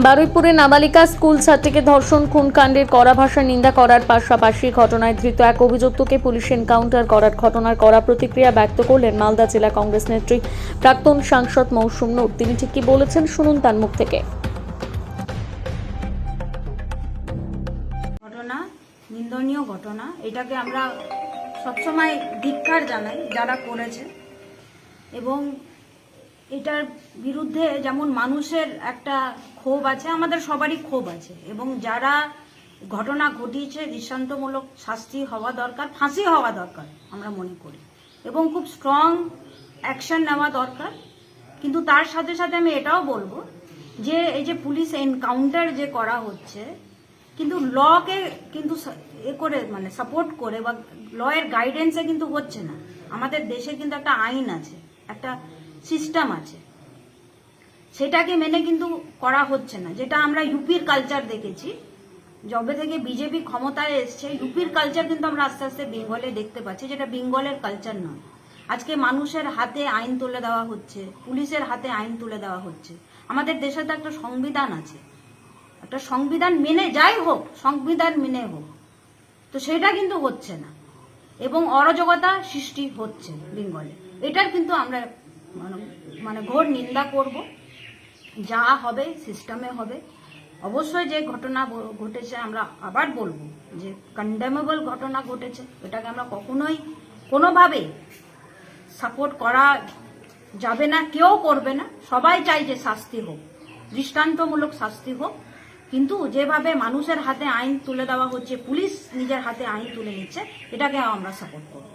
বারুইপুরে নাবালিকা স্কুল ছাত্রীকে ধর্ষণ খুন কাণ্ডের কড়া ভাষায় নিন্দা করার পাশাপাশি ঘটনায় ধৃত এক অভিযুক্তকে পুলিশ এনকাউন্টার করার ঘটনার কড়া প্রতিক্রিয়া ব্যক্ত করলেন মালদা জেলা কংগ্রেস নেত্রী প্রাক্তন সাংসদ মৌসুম নূর। তিনি ঠিক কি বলেছেন শুনুন তার মুখ থেকে। ঘটনা নিন্দনীয় ঘটনা, এটাকে আমরা সবসময় ধিক্কার জানাই যারা করেছে, এবং এটার বিরুদ্ধে যেমন মানুষের একটা ক্ষোভ আছে, আমাদের সবারই ক্ষোভ আছে, এবং যারা ঘটনা ঘটিয়েছে দৃষ্টান্তমূলক শাস্তি হওয়া দরকার, ফাঁসি হওয়া দরকার আমরা মনে করি, এবং খুব স্ট্রং অ্যাকশন নেওয়া দরকার। কিন্তু তার সাথে সাথে আমি এটাও বলবো যে এই যে পুলিশ এনকাউন্টার যে করা হচ্ছে, কিন্তু লকে কিন্তু এ করে মানে সাপোর্ট করে বা লয়ের গাইডেন্সে কিন্তু হচ্ছে না। আমাদের দেশে কিন্তু একটা আইন আছে, একটা সিস্টেম আছে, সেটাকে মেনে কিন্তু করা হচ্ছে না। যেটা আমরা ইউপির কালচার দেখেছি, যবে থেকে বিজেপি ক্ষমতায় এসছে, ইউপির কালচার কিন্তু আমরা আস্তে আস্তে বেঙ্গলে দেখতে পাচ্ছি, যেটা বেঙ্গলের কালচার নয়। আজকে মানুষের হাতে আইন তুলে দেওয়া হচ্ছে, পুলিশের হাতে আইন তুলে দেওয়া হচ্ছে। আমাদের দেশে তো একটা সংবিধান আছে, একটা সংবিধান মেনে যাই হোক, সংবিধান মেনে হোক, তো সেটা কিন্তু হচ্ছে না, এবং অরাজকতা সৃষ্টি হচ্ছে বেঙ্গলে। এটার কিন্তু আমরা মানে ঘোর নিন্দা করব। যা হবে সিস্টেমে হবে। অবশ্যই যে ঘটনা ঘটেছে, আমরা আবার বলবো যে কন্ডেমেবল ঘটনা ঘটেছে, এটাকে আমরা কখনোই কোনোভাবে সাপোর্ট করা যাবে না, কেউ করবে না। সবাই চাই যে শাস্তি হোক, দৃষ্টান্তমূলক শাস্তি হোক, কিন্তু যেভাবে মানুষের হাতে আইন তুলে দেওয়া হচ্ছে, পুলিশ নিজের হাতে আইন তুলে নিচ্ছে, এটাকে আমরা সাপোর্ট করব।